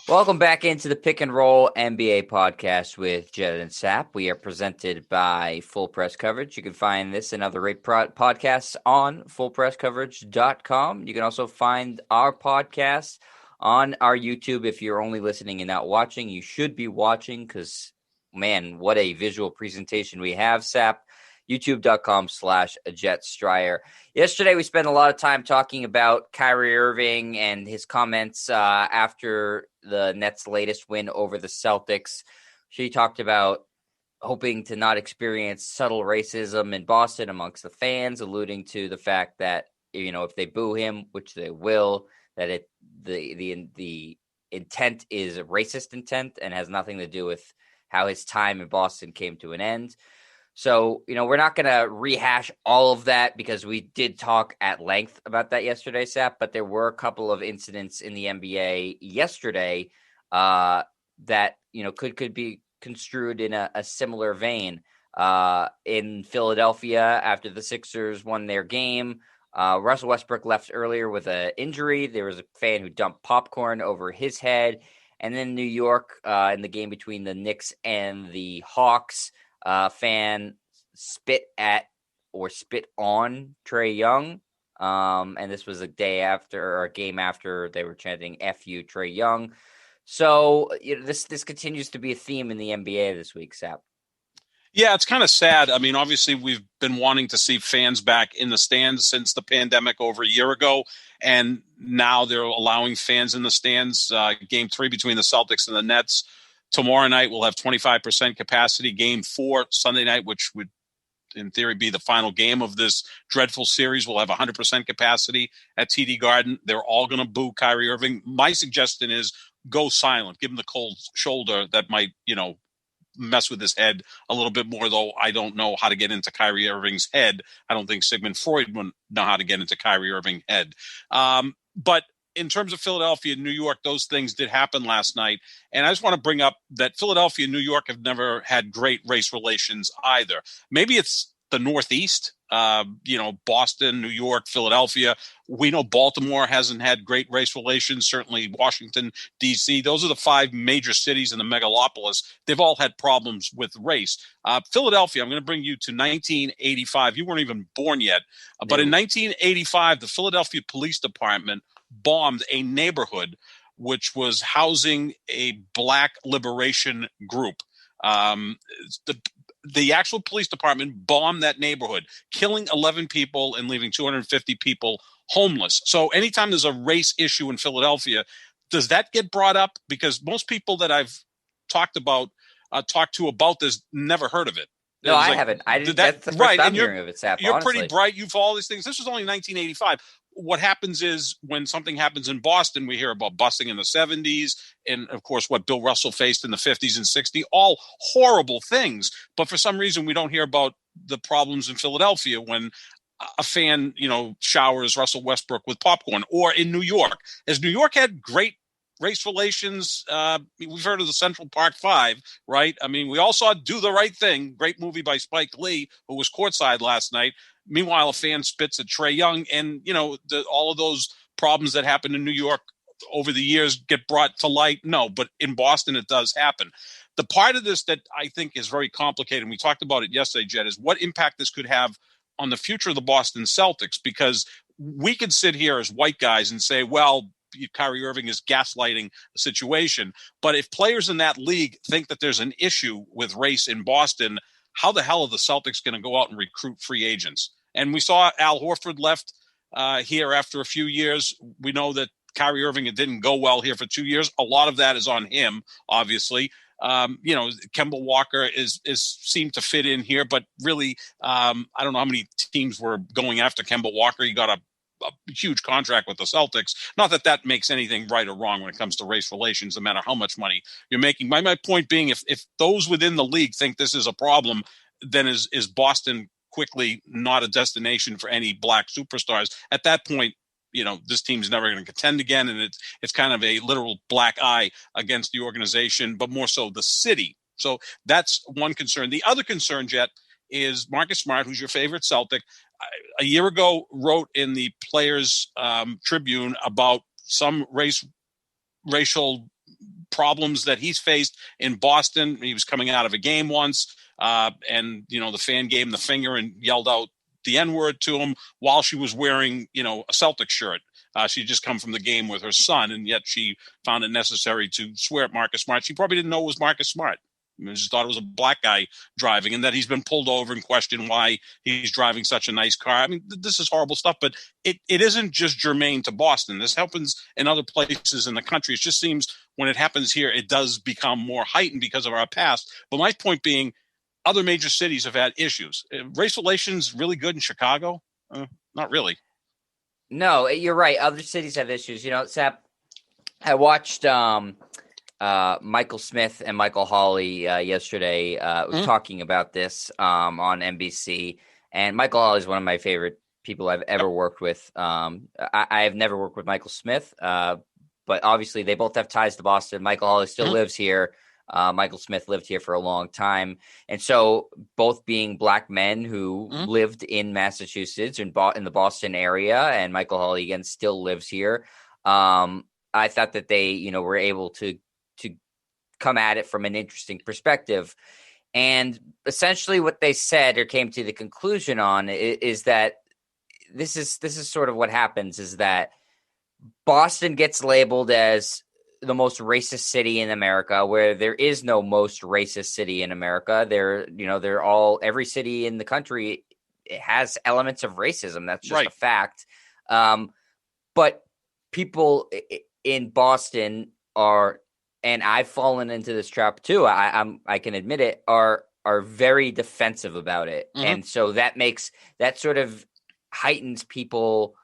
Welcome back into the Pick and Roll NBA podcast with Jed and Sap. We are presented by Full Press Coverage. You can find this and other great podcasts on fullpresscoverage.com. You can also find our podcast on our YouTube. If you're only listening and not watching, you should be watching because, man, what a visual presentation we have, Sap. YouTube.com/JetStryer. Yesterday, we spent a lot of time talking about Kyrie Irving and his comments after the Nets' latest win over the Celtics. She talked about hoping to not experience subtle racism in Boston amongst the fans, alluding to the fact that, if they boo him, which they will, that the intent is a racist intent and has nothing to do with how his time in Boston came to an end. So, we're not going to rehash all of that because we did talk at length about that yesterday, Sap, but there were a couple of incidents in the NBA yesterday that, could be construed in a similar vein. In Philadelphia, after the Sixers won their game, Russell Westbrook left earlier with an injury. There was a fan who dumped popcorn over his head. And then New York, in the game between the Knicks and the Hawks, fan spit at or spit on Trae Young. And this was a game after they were chanting F you, Trae Young. So this continues to be a theme in the NBA this week, Sap. Yeah, it's kind of sad. I mean, obviously, we've been wanting to see fans back in the stands since the pandemic over a year ago. And now they're allowing fans in the stands. Game 3 between the Celtics and the Nets. Tomorrow night, we'll have 25% capacity. Game 4, Sunday night, which would, in theory, be the final game of this dreadful series, will have 100% capacity at TD Garden. They're all going to boo Kyrie Irving. My suggestion is go silent. Give him the cold shoulder that might, mess with his head a little bit more, though I don't know how to get into Kyrie Irving's head. I don't think Sigmund Freud would know how to get into Kyrie Irving's head. But in terms of Philadelphia and New York, those things did happen last night. And I just want to bring up that Philadelphia and New York have never had great race relations either. Maybe it's the Northeast, Boston, New York, Philadelphia. We know Baltimore hasn't had great race relations, certainly Washington, D.C. Those are the 5 major cities in the megalopolis. They've all had problems with race. Philadelphia, I'm going to bring you to 1985. You weren't even born yet. But in 1985, the Philadelphia Police Department bombed a neighborhood which was housing a black liberation group. The actual police department bombed that neighborhood, killing 11 people and leaving 250 people homeless. So anytime there's a race issue in Philadelphia, does that get brought up? Because most people that I've talked to about this never heard of it. No, I haven't. I didn't. That's the first time hearing of it, Sap. You're honestly pretty bright. You've all these things. This was only 1985. What happens is when something happens in Boston, we hear about busing in the 70s and, of course, what Bill Russell faced in the 50s and 60s, all horrible things. But for some reason, we don't hear about the problems in Philadelphia when a fan, showers Russell Westbrook with popcorn, or in New York. Has New York had great race relations? We've heard of the Central Park 5, right? I mean, we all saw Do the Right Thing, great movie by Spike Lee, who was courtside last night. Meanwhile, a fan spits at Trae Young, and all of those problems that happen in New York over the years get brought to light. No, but in Boston, it does happen. The part of this that I think is very complicated, and we talked about it yesterday, Jed, is what impact this could have on the future of the Boston Celtics, because we could sit here as white guys and say, well, Kyrie Irving is gaslighting the situation. But if players in that league think that there's an issue with race in Boston, how the hell are the Celtics going to go out and recruit free agents? And we saw Al Horford left here after a few years. We know that Kyrie Irving, it didn't go well here for 2 years. A lot of that is on him, obviously. Kemba Walker seemed to fit in here, but really, I don't know how many teams were going after Kemba Walker. He got a huge contract with the Celtics. Not that that makes anything right or wrong when it comes to race relations, no matter how much money you're making. My point being, if those within the league think this is a problem, then is Boston quickly not a destination for any black superstars? At that point, this team's never going to contend again, and it's kind of a literal black eye against the organization, but more so the city. So that's one concern. The other concern, Jet, is Marcus Smart, who's your favorite Celtic, a year ago wrote in the Players Tribune about some racial problems that he's faced in Boston. He was coming out of a game once, and the fan gave him the finger and yelled out the N-word to him while she was wearing, a Celtic shirt. She'd just come from the game with her son, and yet she found it necessary to swear at Marcus Smart. She probably didn't know it was Marcus Smart. I just thought it was a black guy driving, and that he's been pulled over and questioned why he's driving such a nice car. I mean, this is horrible stuff, but it isn't just germane to Boston. This happens in other places in the country. It just seems when it happens here, it does become more heightened because of our past. But my point being, other major cities have had issues. Race relations really good in Chicago? Not really. No, you're right. Other cities have issues. Sap, I watched Michael Smith and Michael Hawley yesterday talking about this on NBC. And Michael Hawley is one of my favorite people I've ever worked with. I have never worked with Michael Smith, but obviously they both have ties to Boston. Michael Hawley still lives here. Michael Smith lived here for a long time. And so both being black men who lived in Massachusetts and in the Boston area, and Michael Hawley, again, still lives here. I thought that they, were able to come at it from an interesting perspective. And essentially what they said or came to the conclusion on is that this is sort of what happens, is that Boston gets labeled as the most racist city in America, where there is no most racist city in America. Every city in the country has elements of racism. That's just a fact. But people in Boston are, and I've fallen into this trap too, I can admit it, are very defensive about it. And so that sort of heightens people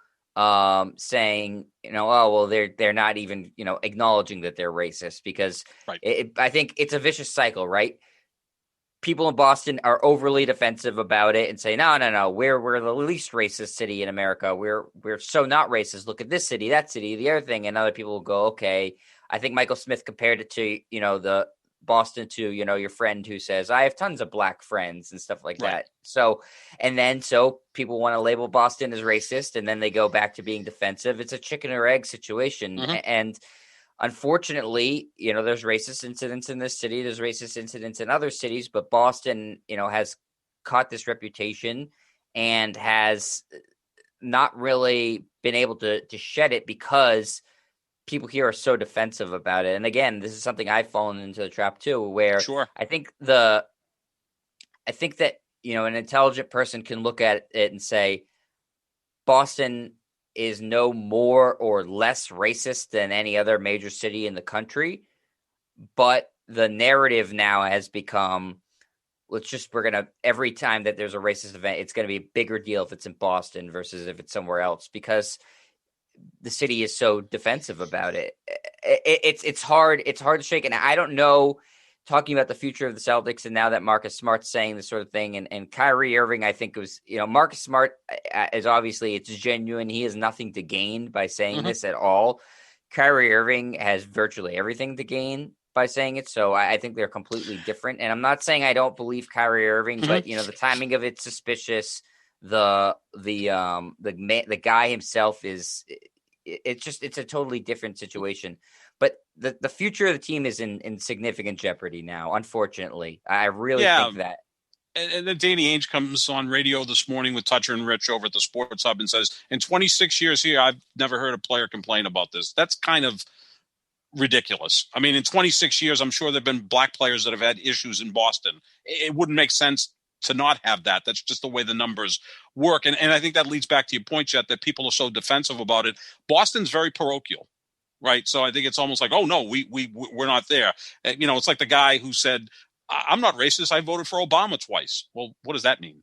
saying, they're not even, acknowledging that they're racist, because I think it's a vicious cycle, right? People in Boston are overly defensive about it and say, no, we're the least racist city in America. We're so not racist. Look at this city, that city, the other thing. And other people will go, okay. I think Michael Smith compared it to, the Boston to, your friend who says, I have tons of black friends and stuff like that. So people want to label Boston as racist, and then they go back to being defensive. It's a chicken or egg situation. And unfortunately, there's racist incidents in this city. There's racist incidents in other cities, but Boston, has caught this reputation and has not really been able to shed it because people here are so defensive about it. And again, this is something I've fallen into the trap too, where I think that, an intelligent person can look at it and say, Boston is no more or less racist than any other major city in the country. But the narrative now has become, every time that there's a racist event, it's going to be a bigger deal if it's in Boston versus if it's somewhere else, because the city is so defensive about it. It's hard to shake. And I don't know, talking about the future of the Celtics, and now that Marcus Smart's saying this sort of thing, and Kyrie Irving, I think it was, Marcus Smart is obviously, it's genuine. He has nothing to gain by saying this at all. Kyrie Irving has virtually everything to gain by saying it. So I think they're completely different. And I'm not saying I don't believe Kyrie Irving, but the timing of it's suspicious. The guy himself is, it's a totally different situation. But the future of the team is in significant jeopardy now, unfortunately. I really think that. And then Danny Ainge comes on radio this morning with Toucher and Rich over at the Sports Hub and says, in 26 years here, I've never heard a player complain about this. That's kind of ridiculous. I mean, in 26 years, I'm sure there have been black players that have had issues in Boston. It wouldn't make sense to not have that. That's just the way the numbers work. And I think that leads back to your point, Jet, that people are so defensive about it. Boston's very parochial, right? So I think it's almost like, oh, no, we're not there. It's like the guy who said, I'm not racist. I voted for Obama twice. Well, what does that mean?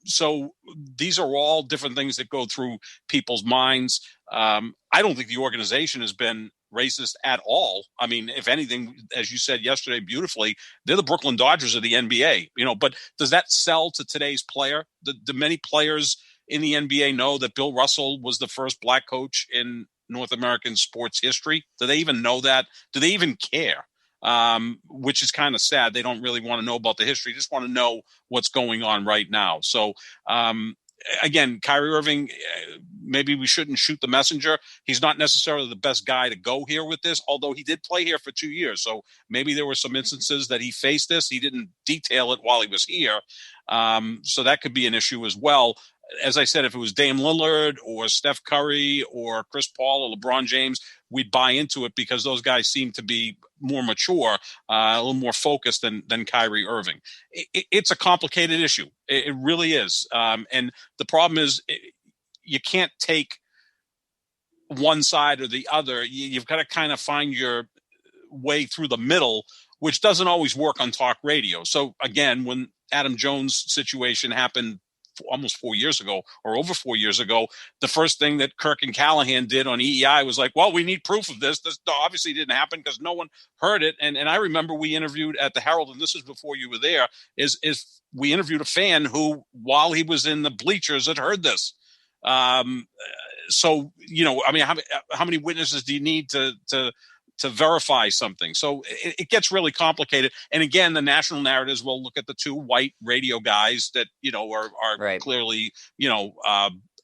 So these are all different things that go through people's minds. I don't think the organization has been racist at all. I mean, if anything, as you said yesterday beautifully, they're the Brooklyn Dodgers of the NBA, but does that sell to today's player? Do many players in the NBA know that Bill Russell was the first black coach in North American sports history? Do they even know that? Do they even care? Which is kind of sad. They don't really want to know about the history. They just want to know what's going on right now. So, again, Kyrie Irving maybe we shouldn't shoot the messenger. He's not necessarily the best guy to go here with this, although he did play here for 2 years. So maybe there were some instances that he faced this. He didn't detail it while he was here. So that could be an issue as well. As I said, if it was Dame Lillard or Steph Curry or Chris Paul or LeBron James, we'd buy into it because those guys seem to be more mature, a little more focused than Kyrie Irving. It's a complicated issue. It really is. And the problem is you can't take one side or the other. You've got to kind of find your way through the middle, which doesn't always work on talk radio. So again, when Adam Jones' situation happened almost 4 years ago or over 4 years ago, the first thing that Kirk and Callahan did on EEI was like, well, we need proof of this. This obviously didn't happen because no one heard it. And I remember we interviewed at the Herald, and this is before you were there, is we interviewed a fan who, while he was in the bleachers, had heard this. So, I mean, how many witnesses do you need to verify something? So it gets really complicated. And again, the national narratives will look at the two white radio guys that, are right. Clearly,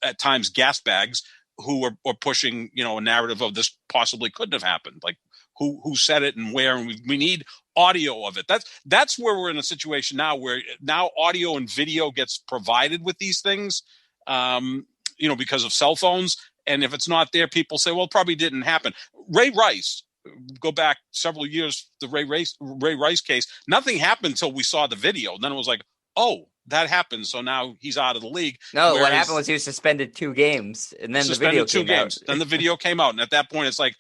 at times gas bags who are pushing, a narrative of this possibly couldn't have happened. Like who said it and where, and we need audio of it. That's where we're in a situation now where now audio and video gets provided with these things, because of cell phones. And if it's not there, people say, well, it probably didn't happen. Ray Rice, go back several years, the Ray Rice case, nothing happened until we saw the video. Then it was like, oh, that happened. So now he's out of the league. No, what happened was he was suspended 2 games, and then the video came out. Then the video came out. And at that point, it's like,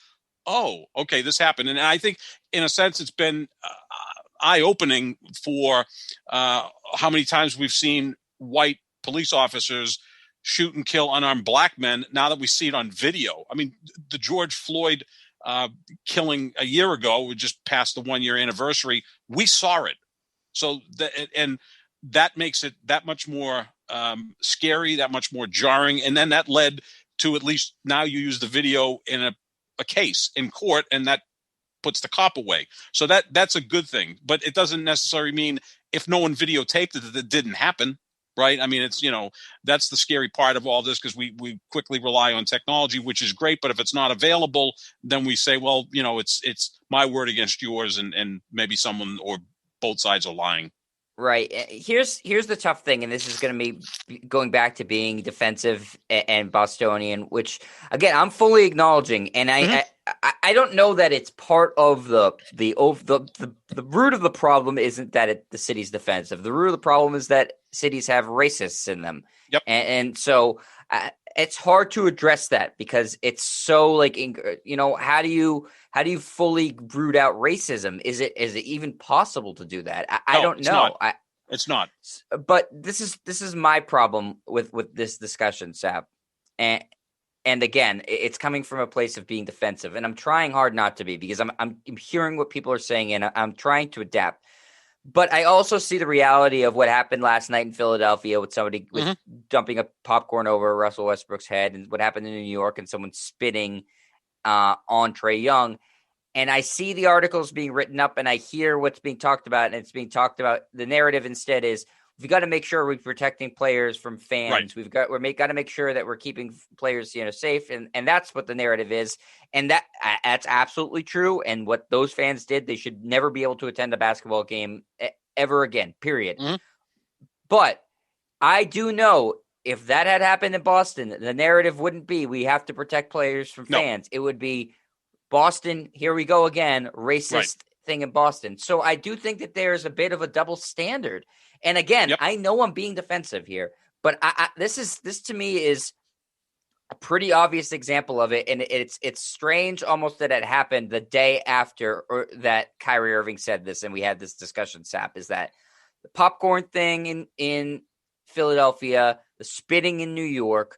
oh, okay, this happened. And I think in a sense, it's been eye-opening for how many times we've seen white police officers shoot and kill unarmed black men now that we see it on video. I mean, the George Floyd killing a year ago, we just passed the 1 year anniversary. We saw it. So that makes it that much more scary, that much more jarring. And then that led to, at least now you use the video in a case in court, and that puts the cop away. So that's a good thing, but it doesn't necessarily mean if no one videotaped it, that it didn't happen. Right. I mean, it's, that's the scary part of all this, because we quickly rely on technology, which is great. But if it's not available, then we say, well, it's my word against yours, and maybe someone or both sides are lying. Right. Here's the tough thing. And this is going to be going back to being defensive and Bostonian, which, again, I'm fully acknowledging. And I don't know that it's part of the root of the problem isn't that the city's defensive. The root of the problem is that cities have racists in them. Yep. And so it's hard to address that because it's so like, how do you fully root out racism? Is it even possible to do that? I don't know. It's not. But this is my problem with this discussion, Sap. And again, it's coming from a place of being defensive, and I'm trying hard not to be, because I'm hearing what people are saying, and I'm trying to adapt. But I also see the reality of what happened last night in Philadelphia with somebody dumping a popcorn over Russell Westbrook's head, and what happened in New York and someone spitting on Trae Young. And I see the articles being written up, and I hear what's being talked about, and it's being talked about. The narrative instead is, we've got to make sure we're protecting players from fans. Right. We've got to make sure that we're keeping players, safe, and that's what the narrative is. And that's absolutely true. And what those fans did, they should never be able to attend a basketball game ever again. Period. Mm-hmm. But I do know if that had happened in Boston, the narrative wouldn't be we have to protect players from fans. It would be Boston. Here we go again. Racist thing in Boston. So I do think that there's a bit of a double standard. And again, I know I'm being defensive here, but this to me is a pretty obvious example of it. And it's strange almost that it happened the day after, or that Kyrie Irving said this. And we had this discussion, Sap, is that the popcorn thing in Philadelphia, the spitting in New York,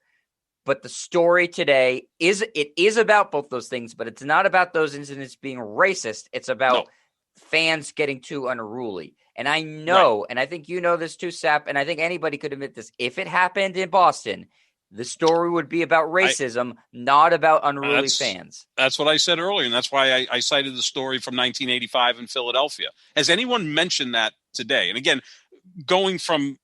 but the story today is about both those things, but it's not about those incidents being racist. It's about fans getting too unruly. And I know, and I think you know this too, Sap, and I think anybody could admit this. If it happened in Boston, the story would be about racism, not about unruly fans. That's what I said earlier, and that's why I cited the story from 1985 in Philadelphia. Has anyone mentioned that today? And again, going from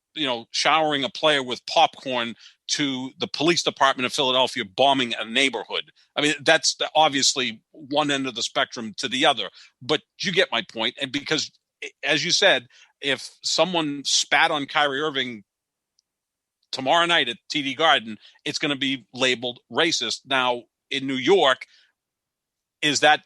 showering a player with popcorn to the police department of Philadelphia bombing a neighborhood. I mean, that's obviously one end of the spectrum to the other, but you get my point. And because, as you said, if someone spat on Kyrie Irving tomorrow night at TD Garden, it's going to be labeled racist. Now, in New York, is that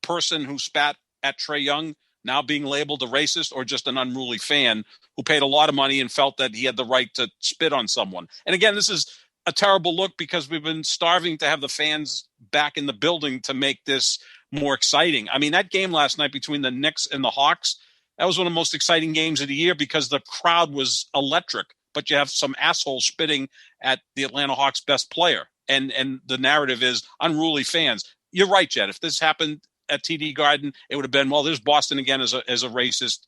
person who spat at Trae Young now being labeled a racist, or just an unruly fan who paid a lot of money and felt that he had the right to spit on someone? And again, this is a terrible look because we've been starving to have the fans back in the building to make this more exciting. I mean, that game last night between the Knicks and the Hawks, that was one of the most exciting games of the year because the crowd was electric, but you have some asshole spitting at the Atlanta Hawks' best player. And the narrative is unruly fans. You're right, Jed. If this happened at TD Garden, it would have been, well, there's Boston again as a racist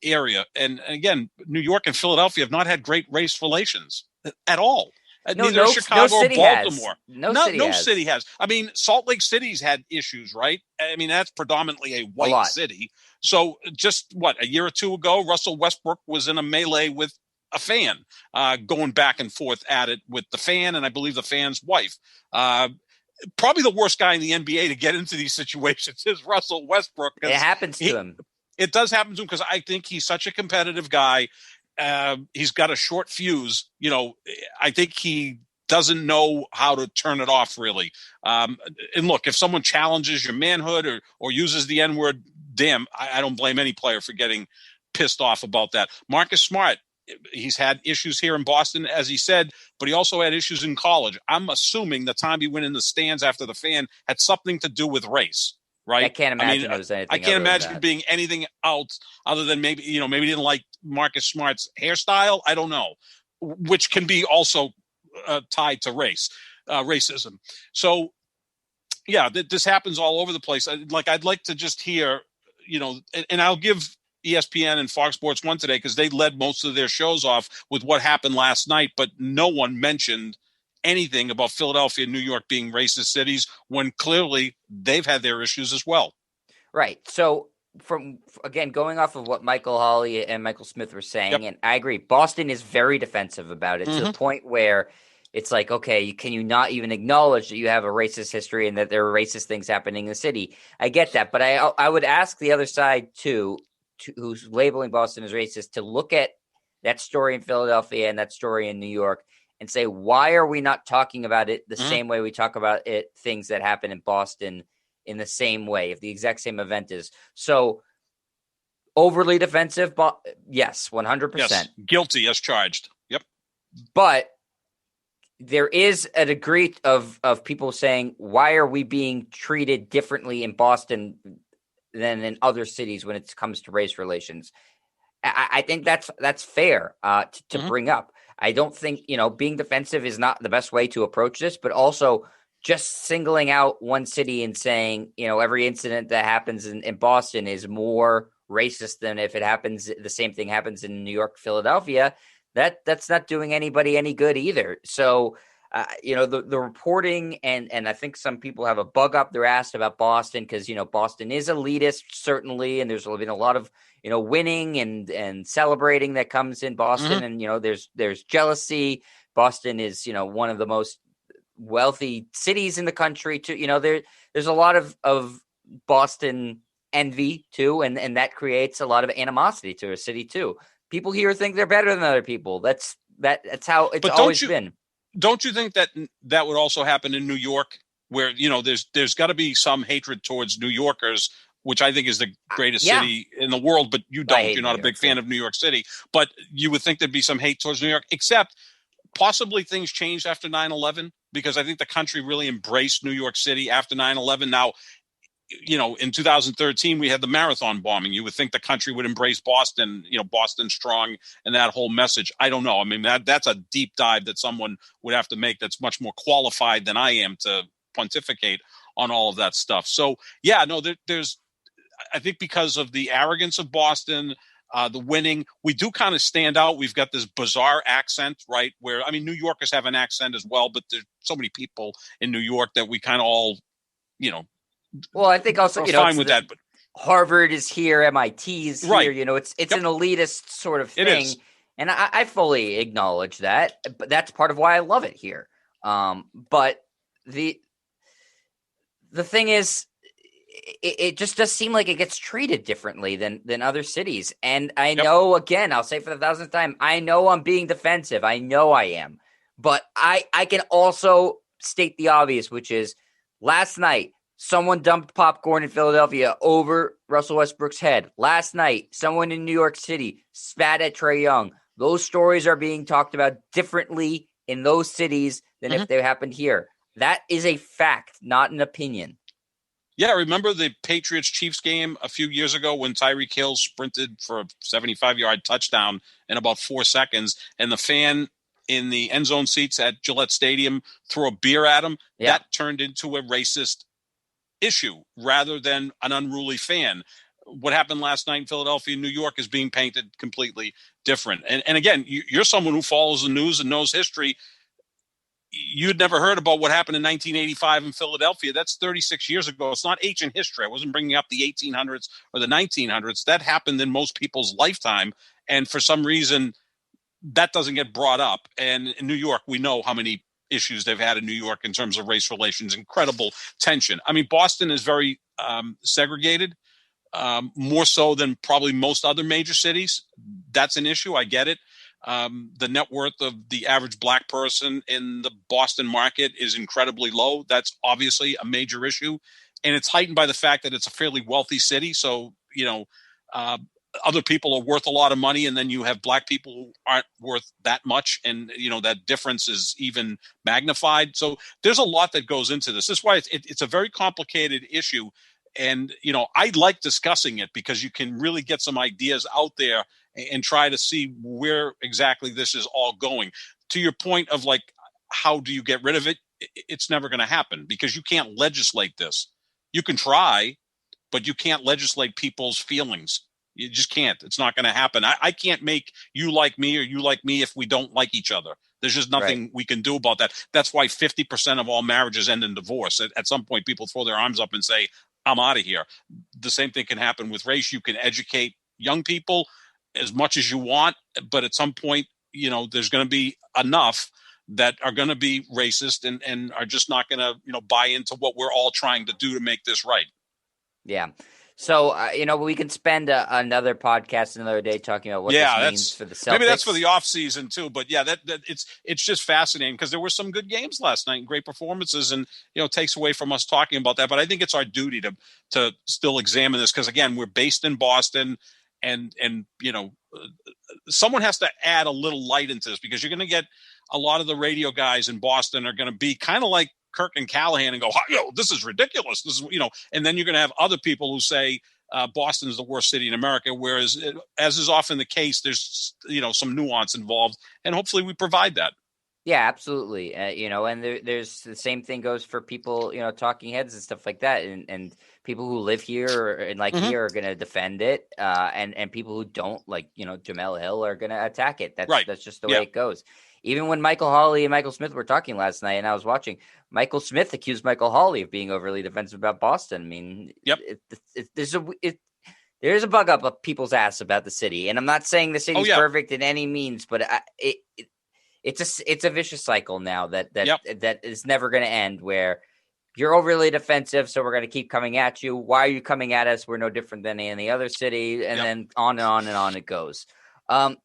area. And again, New York and Philadelphia have not had great race relations at all. Neither Chicago or Baltimore. No city has. I mean, Salt Lake City's had issues, right? I mean, that's predominantly a white city. So just a year or two ago, Russell Westbrook was in a melee with a fan, going back and forth at it with the fan, and I believe the fan's wife. Probably the worst guy in the NBA to get into these situations is Russell Westbrook. It happens to him. It does happen to him because I think he's such a competitive guy. He's got a short fuse. I think he doesn't know how to turn it off, really. And look, if someone challenges your manhood or uses the N-word, damn, I don't blame any player for getting pissed off about that. Marcus Smart, he's had issues here in Boston, as he said, but he also had issues in college. I'm assuming the time he went in the stands after the fan had something to do with race, right? I can't imagine it was anything. I can't imagine it being anything else other than maybe he didn't like Marcus Smart's hairstyle. I don't know, which can be also tied to racism. So, yeah, this happens all over the place. I'd like to just hear, and I'll give ESPN and Fox Sports 1 today because they led most of their shows off with what happened last night, but no one mentioned anything about Philadelphia and New York being racist cities when clearly they've had their issues as well. Right. So going off of what Michael Hawley and Michael Smith were saying, and I agree, Boston is very defensive about it to the point where it's like, okay, can you not even acknowledge that you have a racist history and that there are racist things happening in the city? I get that, but I would ask the other side too, who's labeling Boston as racist, to look at that story in Philadelphia and that story in New York and say, why are we not talking about it the same way we talk about things that happen in Boston in the same way, if the exact same event is? So overly defensive, but yes, 100%. Yes, guilty as charged. Yep. But there is a degree of people saying, why are we being treated differently in Boston than in other cities when it comes to race relations? I think that's fair to bring up. I don't think, being defensive is not the best way to approach this, but also just singling out one city and saying, every incident that happens in Boston is more racist than if the same thing happens in New York, Philadelphia, that's not doing anybody any good either. So, the reporting and I think some people have a bug up their ass about Boston because, Boston is elitist, certainly. And there's been a lot of, winning and celebrating that comes in Boston. And, there's jealousy. Boston is, one of the most wealthy cities in the country too. There's a lot of Boston envy too. And that creates a lot of animosity to a city too. People here think they're better than other people. That's how it's always been. Don't you think that would also happen in New York, where there's got to be some hatred towards New Yorkers, which I think is the greatest city in the world, but you don't. You're not a big fan of New York City, but you would think there'd be some hate towards New York. Except possibly things changed after 9/11, because I think the country really embraced New York City after 9/11. Now, in 2013, we had the marathon bombing. You would think the country would embrace Boston, Boston strong and that whole message. I don't know. I mean, that's a deep dive that someone would have to make that's much more qualified than I am to pontificate on all of that stuff. So, yeah, no, there's, I think because of the arrogance of Boston, the winning, we do kind of stand out. We've got this bizarre accent, right? Where, I mean, New Yorkers have an accent as well, but there's so many people in New York that we kind of all, well, I think also, fine with that, but Harvard is here, MIT is here. Right. It's an elitist sort of thing. It is. And I fully acknowledge that, but that's part of why I love it here. But the thing is, it just does seem like it gets treated differently than other cities. And I know, again, I'll say for the thousandth time, I know I'm being defensive. I know I am. But I can also state the obvious, which is last night, someone dumped popcorn in Philadelphia over Russell Westbrook's head. Last night, someone in New York City spat at Trae Young. Those stories are being talked about differently in those cities than if they happened here. That is a fact, not an opinion. Yeah, remember the Patriots-Chiefs game a few years ago when Tyreek Hill sprinted for a 75-yard touchdown in about 4 seconds, and the fan in the end zone seats at Gillette Stadium threw a beer at him? Yeah. That turned into a racist issue rather than an unruly fan. What happened last night in Philadelphia, New York is being painted completely different. And again, you're someone who follows the news and knows history. You'd never heard about what happened in 1985 in Philadelphia. That's 36 years ago. It's not ancient history. I wasn't bringing up the 1800s or the 1900s. That happened in most people's lifetime. And for some reason, that doesn't get brought up. And in New York, we know how many issues they've had in New York in terms of race relations, incredible tension. I mean, Boston is very segregated, more so than probably most other major cities. That's an issue. I get it. The net worth of the average black person in the Boston market is incredibly low. That's obviously a major issue. And it's heightened by the fact that it's a fairly wealthy city. So, other people are worth a lot of money, and then you have black people who aren't worth that much. And, that difference is even magnified. So there's a lot that goes into this. That's why it's a very complicated issue. And, I like discussing it because you can really get some ideas out there and try to see where exactly this is all going. To your point of how do you get rid of it? It's never going to happen because you can't legislate this. You can try, but you can't legislate people's feelings. You just can't. It's not going to happen. I can't make you like me or you like me if we don't like each other. There's just nothing we can do about that. That's why 50% of all marriages end in divorce. At some point, people throw their arms up and say, I'm out of here. The same thing can happen with race. You can educate young people as much as you want, but at some point, there's going to be enough that are going to be racist and are just not going to, buy into what we're all trying to do to make this right. Yeah. So, we can spend another podcast another day talking about what this means for the Celtics. Maybe that's for the off season too. But yeah, that it's just fascinating because there were some good games last night and great performances, and it takes away from us talking about that. But I think it's our duty to still examine this because again, we're based in Boston, and someone has to add a little light into this because you're going to get a lot of the radio guys in Boston are going to be kind of like Kirk and Callahan and go, this is ridiculous. This is, and then you're going to have other people who say Boston is the worst city in America. Whereas as is often the case, there's, some nuance involved and hopefully we provide that. Yeah, absolutely. And there's the same thing goes for people, talking heads and stuff like that. And people who live here and here are going to defend it. And people who don't Jamel Hill are going to attack it. That's just the way it goes. Even when Michael Hawley and Michael Smith were talking last night and I was watching, Michael Smith accused Michael Hawley of being overly defensive about Boston. I mean, there's a bug up of people's ass about the city. And I'm not saying the city's perfect in any means, but it's a vicious cycle now that is never going to end where you're overly defensive. So we're going to keep coming at you. Why are you coming at us? We're no different than any other city. And then on and on and on it goes.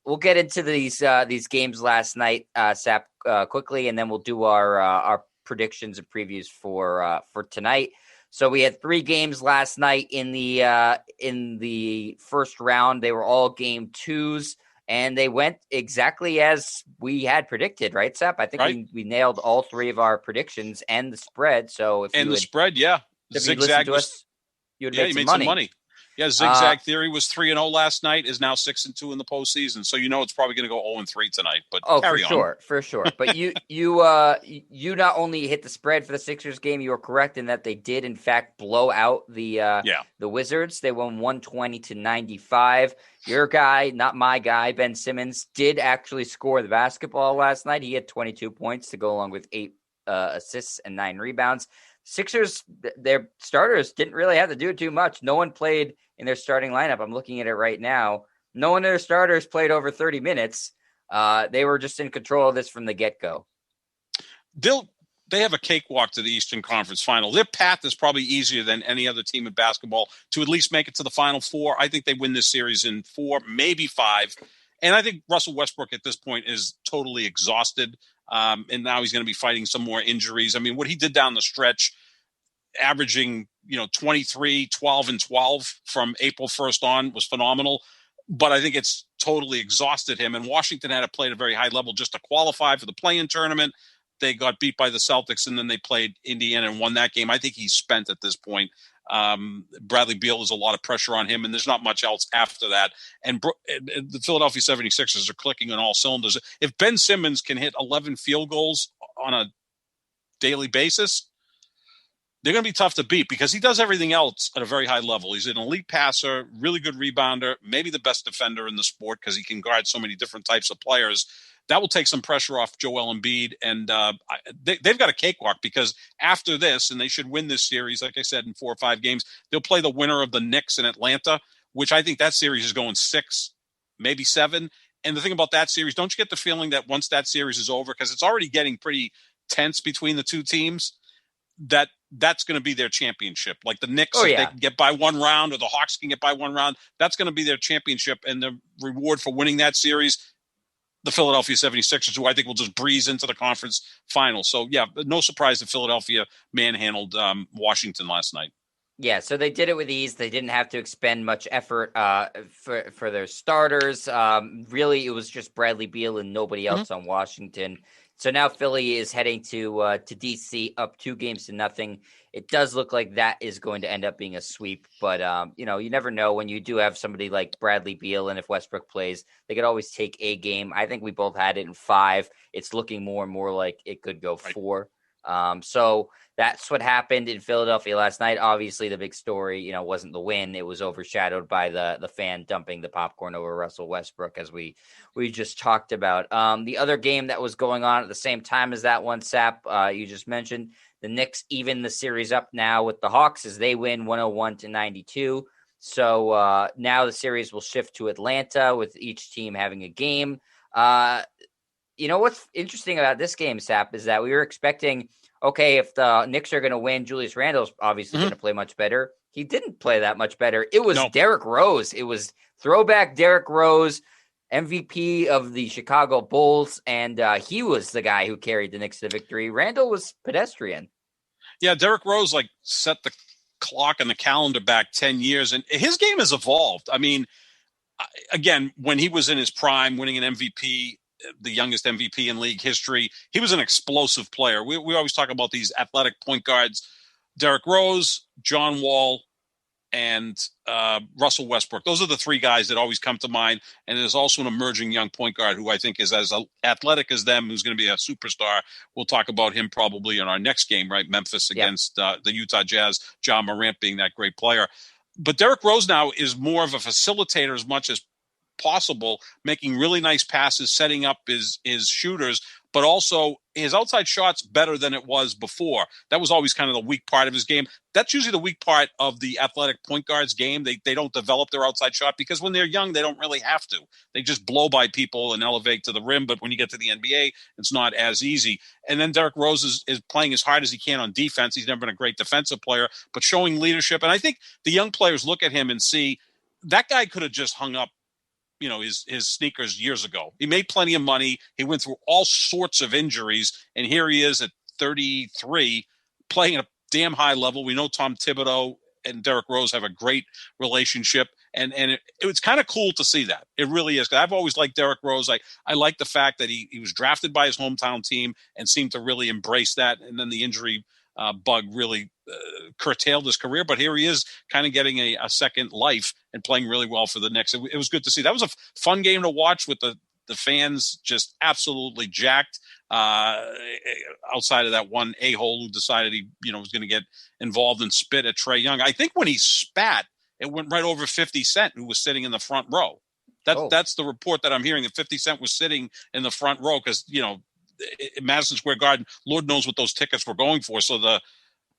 We'll get into these games last night, Sap, quickly, and then we'll do our predictions and previews for tonight. So we had 3 games last night in the first round. They were all game 2s, and they went exactly as we had predicted, right, Sap? I think we nailed all 3 of our predictions and the spread. So if Zigzag was, you would make some money. Yeah, Zigzag Theory was 3-0 last night, is now 6-2 in the postseason. So it's probably going to go 0-3 tonight. But carry on. For sure. But you not only hit the spread for the Sixers game, you were correct in that they did in fact blow out the Wizards. They won 120-95. Your guy, not my guy, Ben Simmons, did actually score the basketball last night. He had 22 points to go along with 8 assists and 9 rebounds. Sixers, their starters didn't really have to do too much. No one played in their starting lineup. I'm looking at it right now. No one of their starters played over 30 minutes. They were just in control of this from the get-go. They have a cakewalk to the Eastern Conference Final. Their path is probably easier than any other team in basketball to at least make it to the Final Four. I think they win this series in 4, maybe 5. And I think Russell Westbrook at this point is totally exhausted. And now he's going to be fighting some more injuries. I mean, what he did down the stretch, averaging 23, 12, and 12 from April 1st on was phenomenal. But I think it's totally exhausted him. And Washington had to play at a very high level just to qualify for the play-in tournament. They got beat by the Celtics, and then they played Indiana and won that game. I think he's spent at this point. Bradley Beal, there's a lot of pressure on him, and there's not much else after that. And the Philadelphia 76ers are clicking on all cylinders. If Ben Simmons can hit 11 field goals on a daily basis, they're going to be tough to beat because he does everything else at a very high level. He's an elite passer, really good rebounder, maybe the best defender in the sport because he can guard so many different types of players. That will take some pressure off Joel Embiid, and they've got a cakewalk because after this, and they should win this series, like I said, in 4 or 5 games, they'll play the winner of the Knicks in Atlanta, which I think that series is going 6, maybe 7. And the thing about that series, don't you get the feeling that once that series is over, because it's already getting pretty tense between the two teams, that's going to be their championship. Like the Knicks, if they can get by 1 round, or the Hawks can get by 1 round, that's going to be their championship, and the reward for winning that series, the Philadelphia 76ers, who I think will just breeze into the conference final. So, yeah, no surprise that Philadelphia manhandled Washington last night. Yeah, so they did it with ease. They didn't have to expend much effort for their starters. Really, it was just Bradley Beal and nobody else on Washington. So now Philly is heading to D.C. up 2-0. It does look like that is going to end up being a sweep, but you never know when you do have somebody like Bradley Beal, and if Westbrook plays, they could always take a game. I think we both had it in 5. It's looking more and more like it could go 4. So that's what happened in Philadelphia last night. Obviously, the big story, wasn't the win. It was overshadowed by the fan dumping the popcorn over Russell Westbrook, as we just talked about. The other game that was going on at the same time as that one, Sap, you just mentioned, the Knicks even the series up now with the Hawks as they win 101-92. So now the series will shift to Atlanta with each team having a game. What's interesting about this game, Sap, is that we were expecting, okay, if the Knicks are going to win, Julius Randle's obviously going to play much better. He didn't play that much better. It was Derrick Rose. It was throwback Derrick Rose, MVP of the Chicago Bulls, and he was the guy who carried the Knicks to victory. Randle was pedestrian. Yeah, Derrick Rose set the clock and the calendar back 10 years, and his game has evolved. I mean, again, when he was in his prime, winning an MVP, the youngest MVP in league history, he was an explosive player. We always talk about these athletic point guards, Derrick Rose, John Wall, and Russell Westbrook. Those are the 3 guys that always come to mind. And there's also an emerging young point guard who I think is as athletic as them, who's going to be a superstar. We'll talk about him probably in our next game, right? Memphis against the Utah Jazz, John Morant being that great player. But Derrick Rose now is more of a facilitator as much as possible, making really nice passes, setting up his shooters, but also his outside shot's better than it was before. That was always kind of the weak part of his game. That's usually the weak part of the athletic point guard's game. They don't develop their outside shot because when they're young, they don't really have to. They just blow by people and elevate to the rim. But when you get to the NBA, it's not as easy. And then Derrick Rose is playing as hard as he can on defense. He's never been a great defensive player, but showing leadership. And I think the young players look at him and see that guy could have just hung up his sneakers years ago. He made plenty of money. He went through all sorts of injuries, and here he is at 33 playing at a damn high level. We know Tom Thibodeau and Derrick Rose have a great relationship, and it's kind of cool to see that. It really is. I've always liked Derrick Rose. I like the fact that he was drafted by his hometown team and seemed to really embrace that, and then the injury bug really curtailed his career, but here he is kind of getting a second life and playing really well for the Knicks. It was good to see. That was a fun game to watch with the fans just absolutely jacked outside of that one a-hole who decided he was going to get involved and spit at Trae Young. I think when he spat, it went right over 50 Cent, who was sitting in the front row. That's the report that I'm hearing, that 50 Cent was sitting in the front row because, in Madison Square Garden, Lord knows what those tickets were going for. So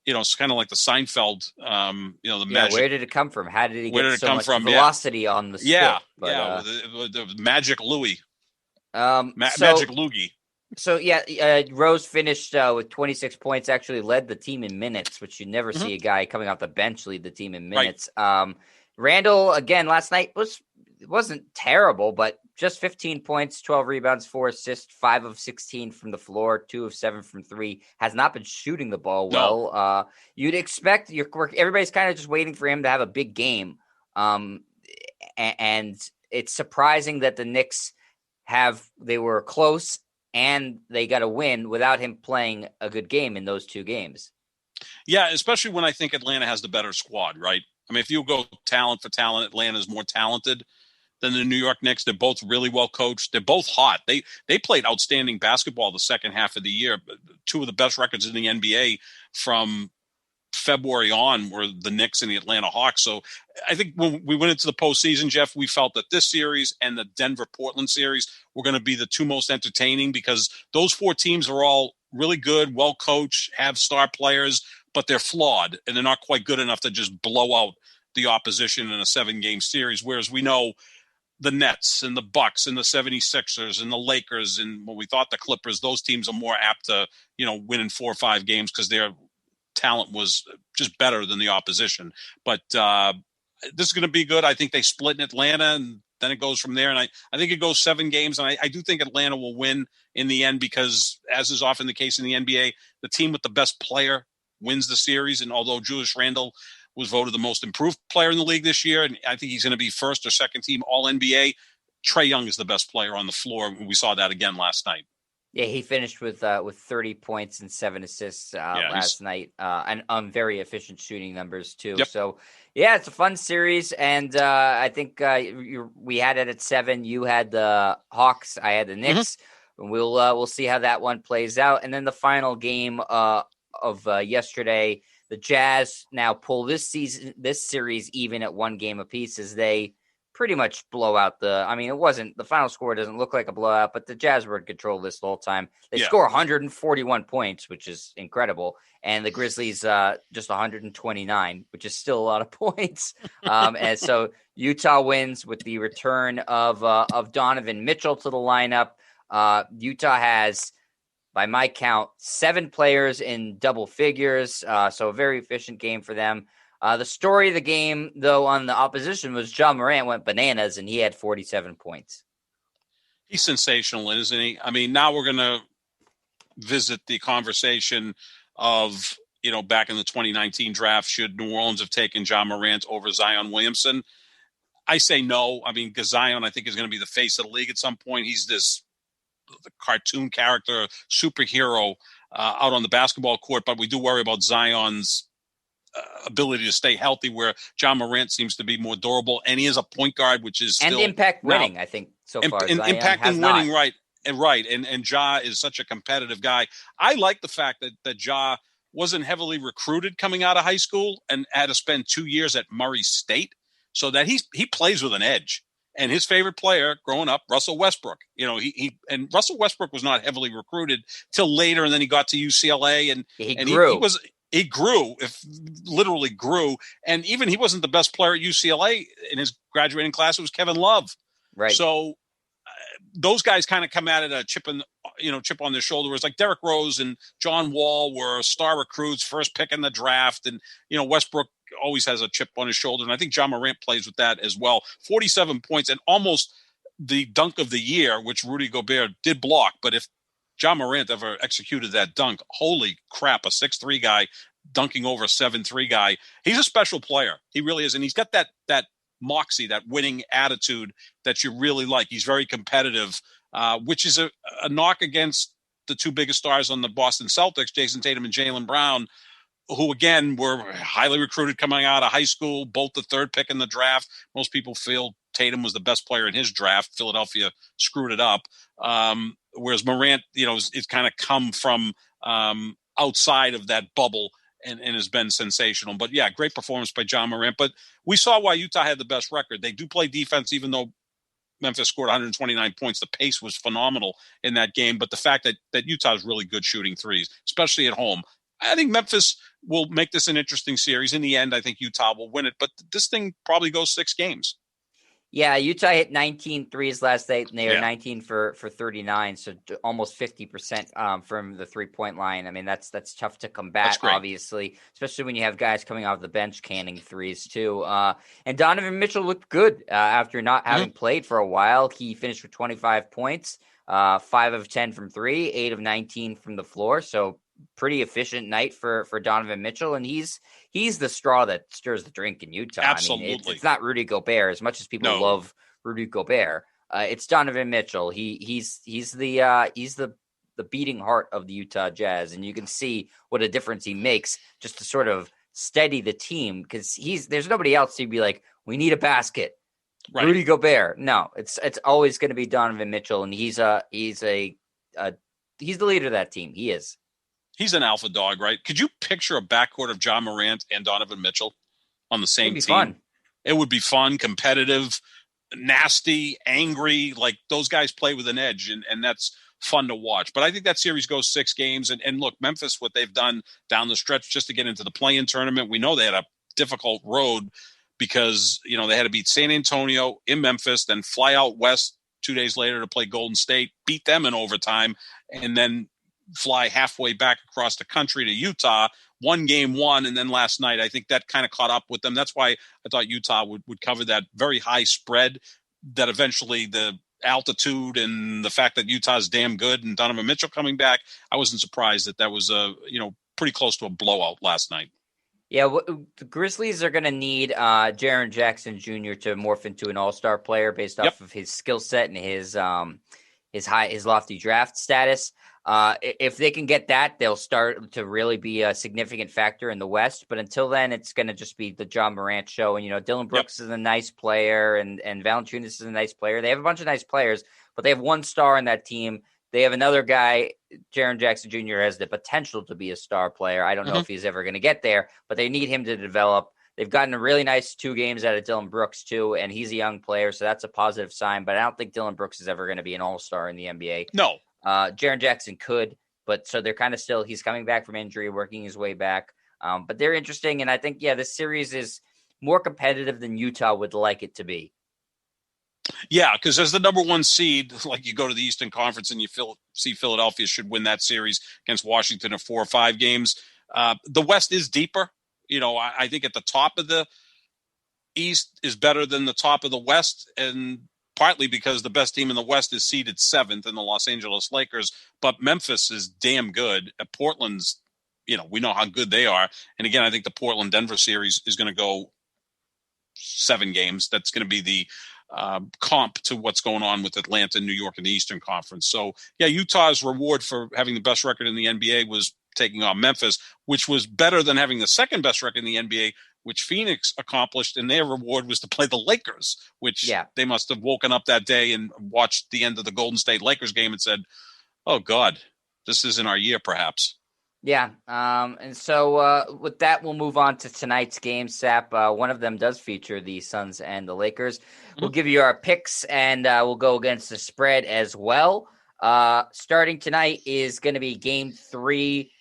it's kind of like the Seinfeld, the magic. Where did it come from? How did he get so much velocity on the spit? The Magic Louis. Magic Loogie. So yeah, Rose finished with 26 points. Actually, led the team in minutes, which you never see a guy coming off the bench lead the team in minutes. Right. Randall again last night wasn't terrible, but just 15 points, 12 rebounds, 4 assists, 5 of 16 from the floor, 2 of 7 from 3. Has not been shooting the ball well. No. You'd expect everybody's kind of just waiting for him to have a big game, and it's surprising that the Knicks they were close. And they got a win without him playing a good game in those 2 games. Yeah, especially when I think Atlanta has the better squad, right? I mean, if you go talent for talent, Atlanta is more talented than the New York Knicks. They're both really well coached. They're both hot. They played outstanding basketball the second half of the year. 2 of the best records in the NBA from February on were the Knicks and the Atlanta Hawks. So I think when we went into the postseason, Jeff, we felt that this series and the Denver-Portland series were going to be the 2 most entertaining because those 4 teams are all really good, well coached, have star players, but they're flawed and they're not quite good enough to just blow out the opposition in a 7-game series. Whereas we know the Nets and the Bucks and the 76ers and the Lakers and what we thought the Clippers, those teams are more apt to, win in 4 or 5 games because they're talent was just better than the opposition. But this is going to be good. I think they split in Atlanta, and then it goes from there. And I think it goes 7 games, and I do think Atlanta will win in the end because, as is often the case in the NBA, the team with the best player wins the series. And although Julius Randle was voted the most improved player in the league this year, and I think he's going to be first or second team All-NBA, Trae Young is the best player on the floor. We saw that again last night. Yeah, he finished with 30 points and 7 assists last night, and very efficient shooting numbers too. Yep. So, yeah, it's a fun series, and I think we had it at 7. You had the Hawks, I had the Knicks. Mm-hmm. We'll see how that one plays out, and then the final game of yesterday, the Jazz now pull this series even at 1 game apiece as they pretty much blow out the final score doesn't look like a blowout, but the Jazz were in control of this the whole time. They score 141 points, which is incredible. And the Grizzlies just 129, which is still a lot of points. And so Utah wins with the return of Donovan Mitchell to the lineup. Utah has, by my count, 7 players in double figures. So a very efficient game for them. The story of the game, though, on the opposition was Ja Morant went bananas, and he had 47 points. He's sensational, isn't he? I mean, now we're going to visit the conversation of, back in the 2019 draft, should New Orleans have taken Ja Morant over Zion Williamson? I say no. I mean, because Zion, I think, is going to be the face of the league at some point. He's the cartoon character, superhero out on the basketball court, but we do worry about Zion's ability to stay healthy, where Ja Morant seems to be more durable, and he is a point guard, which is still impact winning. I think so far, impacting winning, right? And Ja is such a competitive guy. I like the fact that Ja wasn't heavily recruited coming out of high school and had to spend 2 years at Murray State, so that he plays with an edge. And his favorite player growing up, Russell Westbrook. And Russell Westbrook was not heavily recruited till later, and then he got to UCLA, and grew. He grew, literally grew. And even he wasn't the best player at UCLA in his graduating class. It was Kevin Love. Right. So those guys kind of come at it a chip on their shoulder. It was like Derrick Rose and John Wall were star recruits, first pick in the draft. And, Westbrook always has a chip on his shoulder. And I think Ja Morant plays with that as well. 47 points and almost the dunk of the year, which Rudy Gobert did block. But if Ja Morant ever executed that dunk, holy crap, a 6'3" guy dunking over a 7'3" guy. He's a special player. He really is. And he's got that moxie, that winning attitude that you really like. He's very competitive, which is a knock against the 2 biggest stars on the Boston Celtics, Jason Tatum and Jaylen Brown, who, again, were highly recruited coming out of high school, both the 3rd pick in the draft. Most people feel Tatum was the best player in his draft. Philadelphia screwed it up. Whereas Morant, it's kind of come from outside of that bubble and has been sensational. But, yeah, great performance by Ja Morant. But we saw why Utah had the best record. They do play defense, even though Memphis scored 129 points. The pace was phenomenal in that game. But the fact that Utah is really good shooting threes, especially at home. I think Memphis will make this an interesting series. In the end, I think Utah will win it. But this thing probably goes 6 games. Yeah, Utah hit 19 threes last night, and they are Yeah. 19 for 39, so almost 50% from the 3-point line. I mean, that's tough to That's combat, great. obviously, especially when you have guys coming off the bench canning threes too. And Donovan Mitchell looked good after not having played for a while. He finished with 25 points, 5 of 10 from 3, 8 of 19 from the floor. So pretty efficient night for Donovan Mitchell, and he's the straw that stirs the drink in Utah. Absolutely. I mean, it's not Rudy Gobert as much as people No. love Rudy Gobert. It's Donovan Mitchell. He's the beating heart of the Utah Jazz, and you can see what a difference he makes just to sort of steady the team, because there's nobody else to be like, we need a basket. Right. Rudy Gobert. No, it's always going to be Donovan Mitchell, and he's the leader of that team. He is. He's an alpha dog, right? Could you picture a backcourt of John Morant and Donovan Mitchell on the same team? Fun. It would be fun, competitive, nasty, angry. Like, those guys play with an edge, and that's fun to watch. But I think that series goes 6 games. And look, Memphis, what they've done down the stretch just to get into the play-in tournament, we know they had a difficult road because, they had to beat San Antonio in Memphis, then fly out west 2 days later to play Golden State, beat them in overtime, and then fly halfway back across the country to Utah, one game won, and then last night I think that kind of caught up with them. That's why I thought Utah would cover that very high spread, that eventually the altitude and the fact that Utah's damn good and Donovan Mitchell coming back, I wasn't surprised that was pretty close to a blowout last night. Yeah, the Grizzlies are going to need Jaren Jackson Jr. to morph into an all-star player based off of his skill set and his lofty draft status. If they can get that, they'll start to really be a significant factor in the West. But until then, it's going to just be the John Morant show. And, Dillon Brooks is a nice player, and Valanciunas is a nice player. They have a bunch of nice players, but they have one star in that team. They have another guy, Jaren Jackson Jr. has the potential to be a star player. I don't know if he's ever going to get there, but they need him to develop. They've gotten a really nice 2 games out of Dillon Brooks, too, and he's a young player, so that's a positive sign. But I don't think Dillon Brooks is ever going to be an all-star in the NBA. No. Jaren Jackson could, but so they're kind of still – he's coming back from injury, working his way back. But they're interesting, and I think, this series is more competitive than Utah would like it to be. Yeah, because as the number 1 seed, like, you go to the Eastern Conference and you see Philadelphia should win that series against Washington in 4 or 5 games. The West is deeper. I think at the top of the East is better than the top of the West, and partly because the best team in the West is seeded 7th in the Los Angeles Lakers. But Memphis is damn good. Portland's, we know how good they are. And again, I think the Portland-Denver series is going to go 7 games. That's going to be the comp to what's going on with Atlanta, New York, and the Eastern Conference. So, Utah's reward for having the best record in the NBA was taking on Memphis, which was better than having the second best record in the NBA, which Phoenix accomplished, and their reward was to play the Lakers, which they must have woken up that day and watched the end of the Golden State Lakers game and said, oh, God, this isn't our year, perhaps. Yeah, and so with that, we'll move on to tonight's game, Sap. One of them does feature the Suns and the Lakers. We'll give you our picks, and we'll go against the spread as well. Starting tonight is going to be Game 3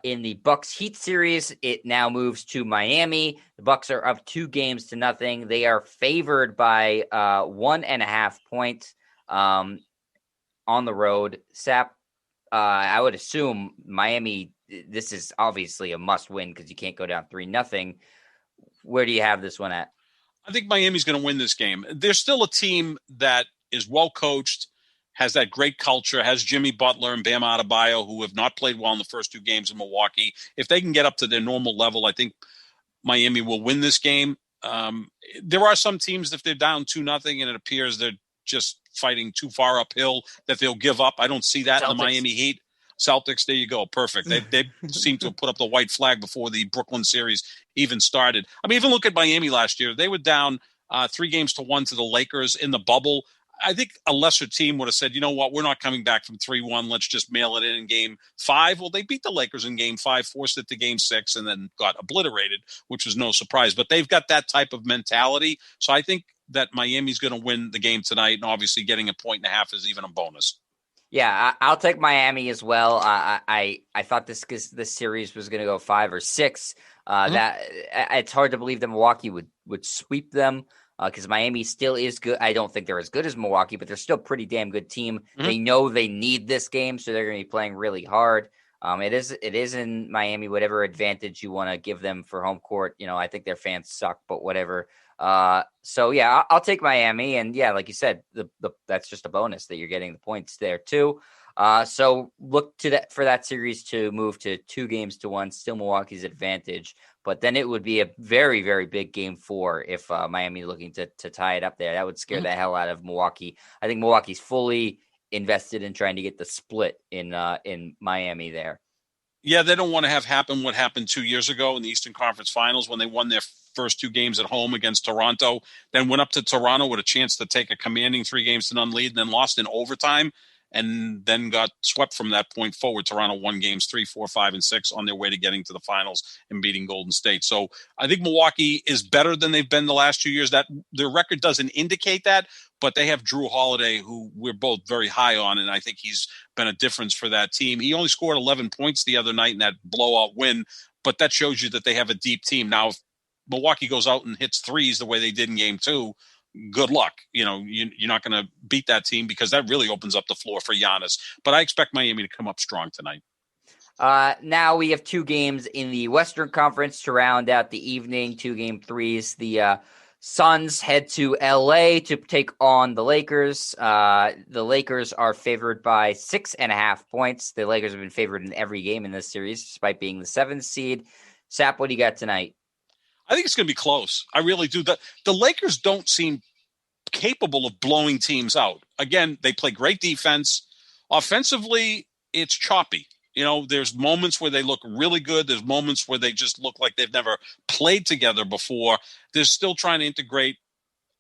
in the Bucks Heat series. It now moves to Miami. The Bucks are up 2-0. They are favored by 1.5 points on the road. Sap, I would assume Miami. This is obviously a must-win because you can't go down 3-0. Where do you have this one at? I think Miami's going to win this game. There's still a team that is well coached, has that great culture, has Jimmy Butler and Bam Adebayo, who have not played well in the first 2 games in Milwaukee. If they can get up to their normal level, I think Miami will win this game. There are some teams, if they're down 2-0 and it appears they're just fighting too far uphill, that they'll give up. I don't see that in the Miami Heat. Celtics, there you go. Perfect. They seem to have put up the white flag before the Brooklyn series even started. I mean, even look at Miami last year. They were down 3-1 to the Lakers in the bubble. I think a lesser team would have said, you know what, we're not coming back from 3-1. Let's just mail it in Game 5. Well, they beat the Lakers in Game 5, forced it to Game 6, and then got obliterated, which was no surprise. But they've got that type of mentality. So I think that Miami's going to win the game tonight, and obviously getting 1.5 points is even a bonus. Yeah, I'll take Miami as well. I thought this series was going to go 5 or 6. That it's hard to believe that Milwaukee would sweep them. because Miami still is good. I don't think they're as good as Milwaukee, but they're still a pretty damn good team. Mm-hmm. They know they need this game, so they're going to be playing really hard. It is in Miami, whatever advantage you want to give them for home court. I think their fans suck, but whatever. So yeah, I'll take Miami, and yeah, like you said, that's just a bonus that you're getting the points there too. So look to that for that series to move to 2-1, still Milwaukee's advantage. But then it would be a very, very big game 4 if Miami looking to tie it up there. That would scare the hell out of Milwaukee. I think Milwaukee's fully invested in trying to get the split in Miami there. Yeah, they don't want to have happen what happened 2 years ago in the Eastern Conference Finals when they won their first 2 games at home against Toronto, then went up to Toronto with a chance to take a commanding 3-0 lead, and then lost in overtime, and then got swept from that point forward. Toronto won games 3, 4, 5, and 6 on their way to getting to the finals and beating Golden State. So I think Milwaukee is better than they've been the last 2 years. That their record doesn't indicate that, but they have Drew Holiday, who we're both very high on, and I think he's been a difference for that team. He only scored 11 points the other night in that blowout win, but that shows you that they have a deep team. Now, if Milwaukee goes out and hits threes the way they did in game 2, good luck. You're not going to beat that team because that really opens up the floor for Giannis. But I expect Miami to come up strong tonight. Now we have 2 games in the Western Conference to round out the evening, 2-game threes. The Suns head to LA to take on the Lakers. The Lakers are favored by 6.5 points. The Lakers have been favored in every game in this series, despite being the 7th seed. Sap, what do you got tonight? I think it's going to be close. I really do. The Lakers don't seem capable of blowing teams out. Again, they play great defense. Offensively, it's choppy. There's moments where they look really good. There's moments where they just look like they've never played together before. They're still trying to integrate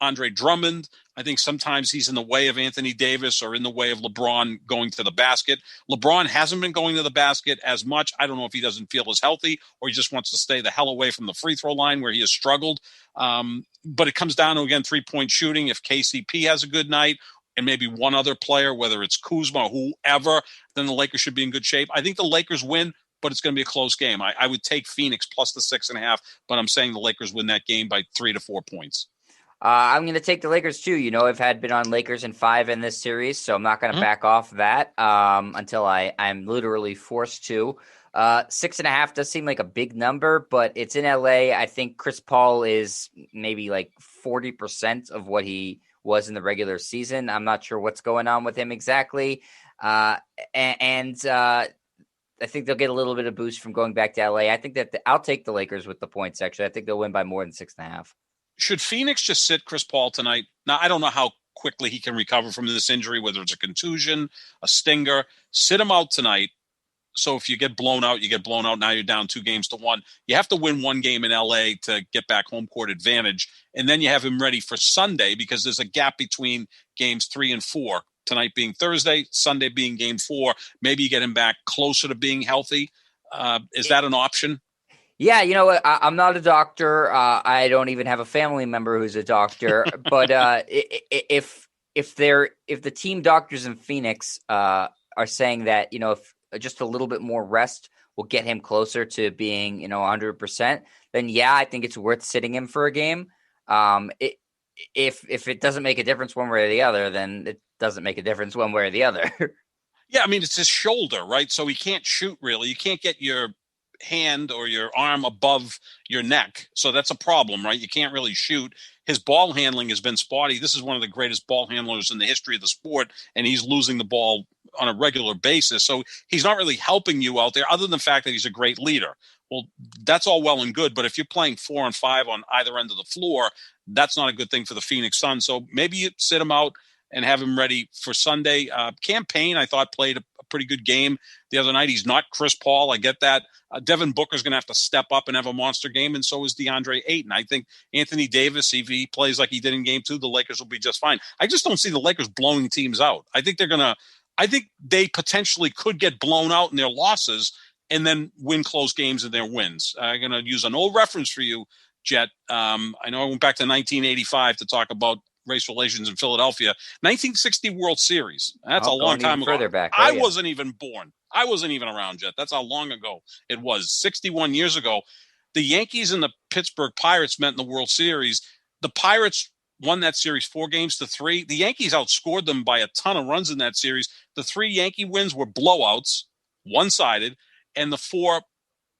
Andre Drummond. I think sometimes he's in the way of Anthony Davis or in the way of LeBron going to the basket. LeBron hasn't been going to the basket as much. I don't know if he doesn't feel as healthy or he just wants to stay the hell away from the free throw line where he has struggled. But it comes down to, again, 3-point shooting. If KCP has a good night and maybe one other player, whether it's Kuzma or whoever, then the Lakers should be in good shape. I think the Lakers win, but it's going to be a close game. I would take Phoenix plus the 6.5, but I'm saying the Lakers win that game by 3 to 4 points. I'm going to take the Lakers too. I've been on Lakers in 5 in this series, so I'm not going to back off that until I'm literally forced to. 6.5 does seem like a big number, but it's in LA. I think Chris Paul is maybe like 40% of what he was in the regular season. I'm not sure what's going on with him exactly. I think they'll get a little bit of boost from going back to LA. I think that I'll take the Lakers with the points, actually. I think they'll win by more than 6.5. Should Phoenix just sit Chris Paul tonight? Now, I don't know how quickly he can recover from this injury, whether it's a contusion, a stinger. Sit him out tonight. So if you get blown out, you get blown out. Now you're down 2-1. You have to win 1 game in LA to get back home court advantage. And then you have him ready for Sunday because there's a gap between games 3 and 4. Tonight being Thursday, Sunday being game 4. Maybe you get him back closer to being healthy. Is that an option? Yeah, you know what? I'm not a doctor. I don't even have a family member who's a doctor. But if the team doctors in Phoenix are saying that if just a little bit more rest will get him closer to being 100%, then yeah, I think it's worth sitting him for a game. If it doesn't make a difference one way or the other, then it doesn't make a difference one way or the other. Yeah, I mean it's his shoulder, right? So he can't shoot really. You can't get your hand or your arm above your neck. So that's a problem, right? You can't really shoot. His ball handling has been spotty. This is one of the greatest ball handlers in the history of the sport, and he's losing the ball on a regular basis. So he's not really helping you out there other than the fact that he's a great leader. Well, that's all well and good, but if you're playing 4 and 5 on either end of the floor, that's not a good thing for the Phoenix Suns. So maybe you sit him out and have him ready for Sunday. Cam Payne, I thought, played a pretty good game the other night. He's not Chris Paul. I get that. Devin Booker's going to have to step up and have a monster game, and so is DeAndre Ayton. I think Anthony Davis, if he plays like he did in game 2, the Lakers will be just fine. I just don't see the Lakers blowing teams out. I think they potentially could get blown out in their losses and then win close games in their wins. I'm going to use an old reference for you, Jet. I know I went back to 1985 to talk about race relations in Philadelphia. 1960 World Series. That's a long time ago. Further back. I wasn't even born. I wasn't even around yet. That's how long ago it was. 61 years ago. The Yankees and the Pittsburgh Pirates met in the World Series. The Pirates won that series 4-3. The Yankees outscored them by a ton of runs in that series. The 3 Yankee wins were blowouts, one-sided, and the 4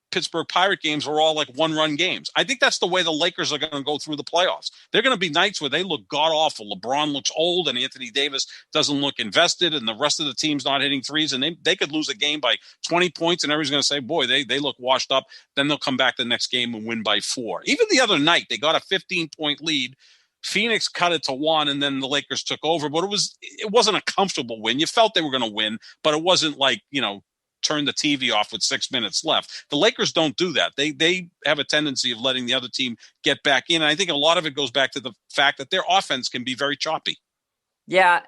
Pittsburgh Pirate games were all like 1-run games. I think that's the way the Lakers are going to go through the playoffs. They're going to be nights where they look god-awful. LeBron looks old and Anthony Davis doesn't look invested and the rest of the team's not hitting threes, and they could lose a game by 20 points and everyone's going to say, boy, they look washed up. Then they'll come back the next game and win by 4. Even the other night, they got a 15-point lead. Phoenix cut it to 1, and then the Lakers took over, but it wasn't a comfortable win. You felt they were going to win, but it wasn't like, turn the TV off with 6 minutes left. The Lakers don't do that. They have a tendency of letting the other team get back in. And I think a lot of it goes back to the fact that their offense can be very choppy. Yeah,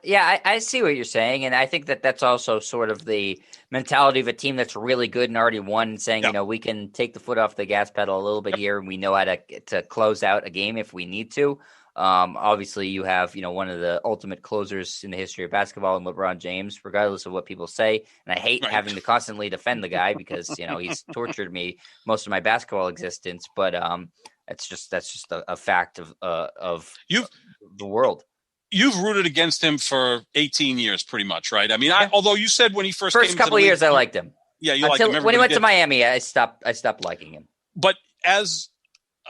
I see what you're saying, and I think that's also sort of the mentality of a team that's really good and already won, saying, we can take the foot off the gas pedal a little bit here, and we know how to close out a game if we need to. Obviously, you have one of the ultimate closers in the history of basketball in LeBron James, regardless of what people say. And I hate having to constantly defend the guy because he's tortured me most of my basketball existence. But that's just a fact of the world. You've rooted against him for 18 years, pretty much, right? I mean, although you said when he first came couple of years, I liked him. Yeah, you liked him. When he went to Miami, I stopped liking him. But as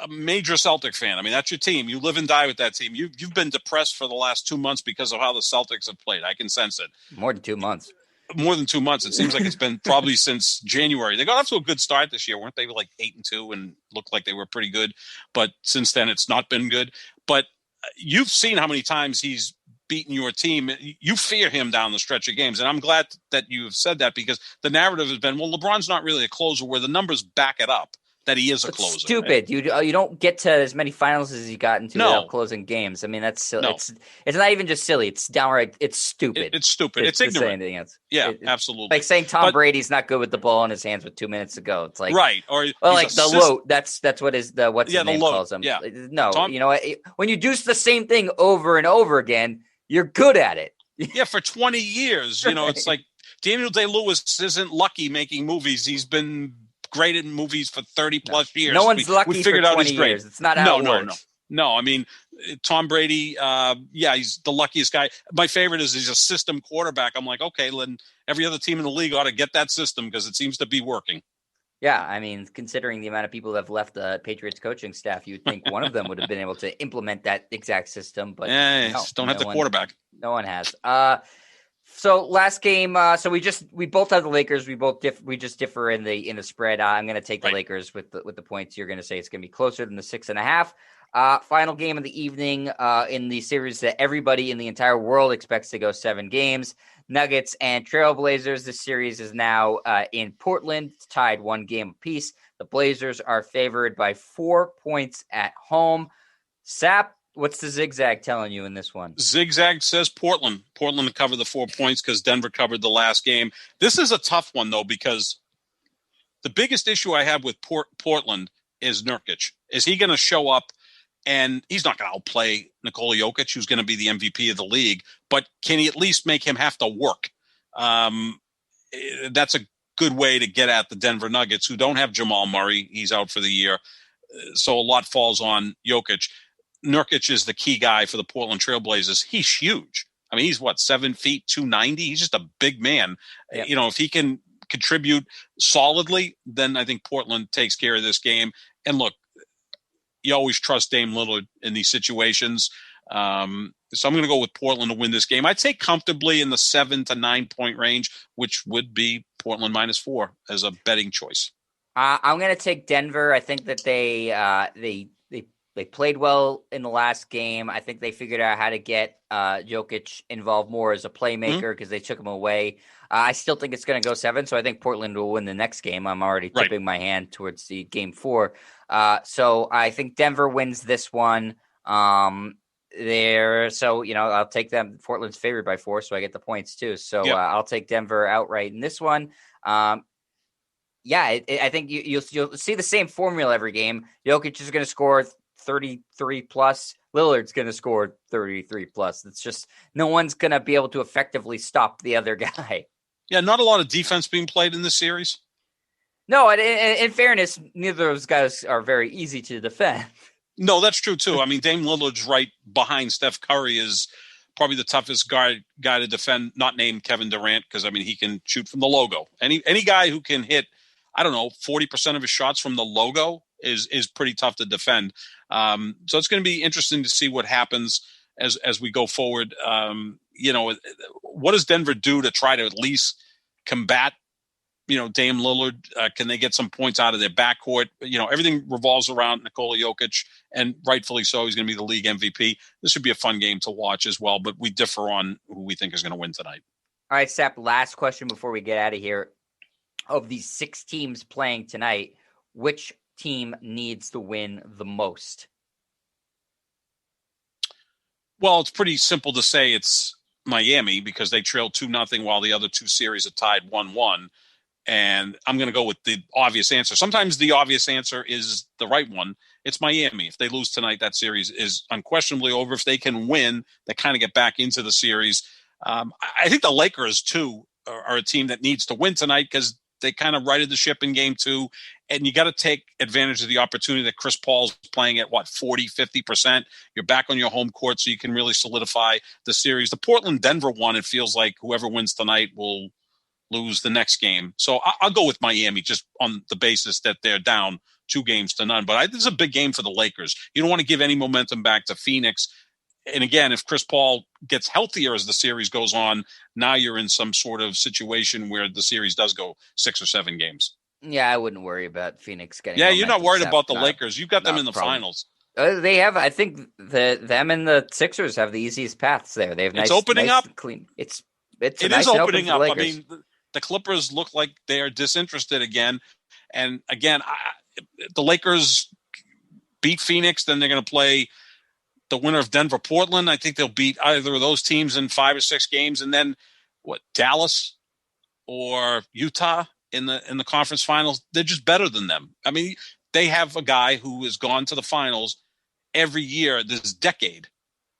a major Celtic fan, I mean, that's your team. You live and die with that team. You've been depressed for the last 2 months because of how the Celtics have played. I can sense it. More than 2 months. More than 2 months. It seems like it's been probably since January. They got off to a good start this year, weren't they? Like 8-2 and looked like they were pretty good. But since then, it's not been good. But you've seen how many times he's beaten your team. You fear him down the stretch of games. And I'm glad that you have said that because the narrative has been, well, LeBron's not really a closer, where the numbers back it up that he is a closer. Stupid. Right? You don't get to as many finals as you got into without closing games. I mean, that's silly. No. It's not even just silly. It's downright. It's stupid. It's stupid. It's ignorant. Anything else. Yeah, absolutely. Like saying Tom Brady's not good with the ball in his hands with 2 minutes to go. It's like right. Or like the low. That's what his what's his name calls him. Yeah. No, when you do the same thing over and over again, you're good at it. Yeah, for 20 years. It's like Daniel Day-Lewis isn't lucky making movies. He's been great in movies for 30 plus years. No one's lucky for 20 years. It's not how it works. No. I mean, Tom Brady, he's the luckiest guy. My favorite is he's a system quarterback. I'm like, okay, then every other team in the league ought to get that system because it seems to be working. Yeah, I mean, considering the amount of people that have left the Patriots coaching staff, you'd think one of them would have been able to implement that exact system. But don't have the quarterback. No one has. So last game, so we both have the Lakers. We just differ in the spread. I'm going to take the Lakers with the points. You're going to say it's going to be closer than the 6.5. Final game of the evening in the series that everybody in the entire world expects to go 7 games. Nuggets and Trailblazers. This series is now in Portland, tied 1 game apiece. The Blazers are favored by 4 points at home. Sap, what's the zigzag telling you in this one? Zigzag says Portland. Portland to cover the 4 points because Denver covered the last game. This is a tough one, though, because the biggest issue I have with Portland is Nurkic. Is he going to show up? And he's not going to outplay Nikola Jokic, who's going to be the MVP of the league. But can he at least make him have to work? That's a good way to get at the Denver Nuggets, who don't have Jamal Murray. He's out for the year. So a lot falls on Jokic. Nurkic is the key guy for the Portland Trailblazers. He's huge. I mean, he's 7 feet, 290. He's just a big man. Yep. If he can contribute solidly, then I think Portland takes care of this game. And look, you always trust Dame Lillard in these situations. So I'm going to go with Portland to win this game. I'd say comfortably in the 7 to 9 point range, which would be Portland -4 as a betting choice. I'm going to take Denver. I think that they played well in the last game. I think they figured out how to get Jokic involved more as a playmaker because they took him away. I still think it's going to go 7, so I think Portland will win the next game. I'm already tipping my hand towards the game 4. So I think Denver wins this one. I'll take them. Portland's favored by 4, so I get the points too. So I'll take Denver outright in this one. I think you'll see the same formula every game. Jokic is going to score 33 plus. Lillard's going to score 33 plus. It's just no one's going to be able to effectively stop the other guy. Yeah, not a lot of defense being played in this series. No, in fairness, neither of those guys are very easy to defend. No, that's true too. I mean, Dame Lillard's right behind Steph Curry is probably the toughest guy to defend, not named Kevin Durant, because I mean he can shoot from the logo. Any guy who can hit, I don't know, 40% of his shots from the logo is pretty tough to defend. So it's going to be interesting to see what happens as we go forward. What does Denver do to try to at least combat Dame Lillard? Can they get some points out of their backcourt? Everything revolves around Nikola Jokic, and rightfully so. He's going to be the league MVP. This should be a fun game to watch as well, but we differ on who we think is going to win tonight. All right, Sap, last question before we get out of here. Of these 6 teams playing tonight, which team needs to win the most? Well, it's pretty simple to say it's Miami because they trailed 2-0 while the other 2 series are tied 1-1. And I'm going to go with the obvious answer. Sometimes the obvious answer is the right one. It's Miami. If they lose tonight, that series is unquestionably over. If they can win, they kind of get back into the series. I think the Lakers, too, are a team that needs to win tonight because they kind of righted the ship in game 2. And you got to take advantage of the opportunity that Chris Paul's playing at, 40-50%. You're back on your home court, so you can really solidify the series. The Portland-Denver one, it feels like whoever wins tonight will lose the next game. So I'll go with Miami just on the basis that they're down 2-0. But this is a big game for the Lakers. You don't want to give any momentum back to Phoenix. And again, if Chris Paul gets healthier as the series goes on, now you're in some sort of situation where the series does go 6 or 7 games. Yeah, I wouldn't worry about Phoenix getting. Yeah, you're not worried about the Lakers. You've got them in the finals. They have. I think them and the Sixers have the easiest paths there. They have nice, opening up. Clean. It is opening up. I mean, the Clippers look like they are disinterested again. And again, the Lakers beat Phoenix. Then they're going to play the winner of Denver-Portland. I think they'll beat either of those teams in 5 or 6 games. And then Dallas or Utah in the conference finals? They're just better than them. I mean, they have a guy who has gone to the finals every year this decade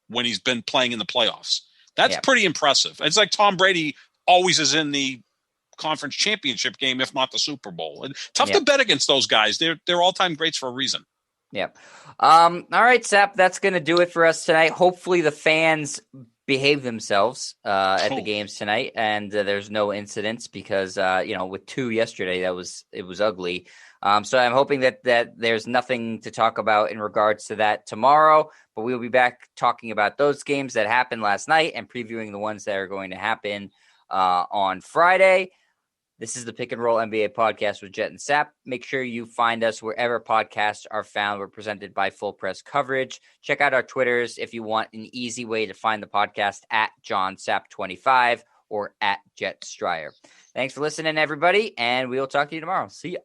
when he's been playing in the playoffs. That's pretty impressive. It's like Tom Brady always is in the conference championship game, if not the Super Bowl. And tough to bet against those guys. They're all-time greats for a reason. Yep. All right, Sap, that's going to do it for us tonight. Hopefully the fans behave themselves at the games tonight, and there's no incidents because, with 2 yesterday, it was ugly. So I'm hoping that there's nothing to talk about in regards to that tomorrow, but we'll be back talking about those games that happened last night and previewing the ones that are going to happen on Friday. This is the Pick and Roll NBA podcast with Jet and Sap. Make sure you find us wherever podcasts are found. We're presented by Full Press Coverage. Check out our Twitters if you want an easy way to find the podcast at JohnSap25 or at Jet Stryer. Thanks for listening, everybody, and we'll talk to you tomorrow. See ya.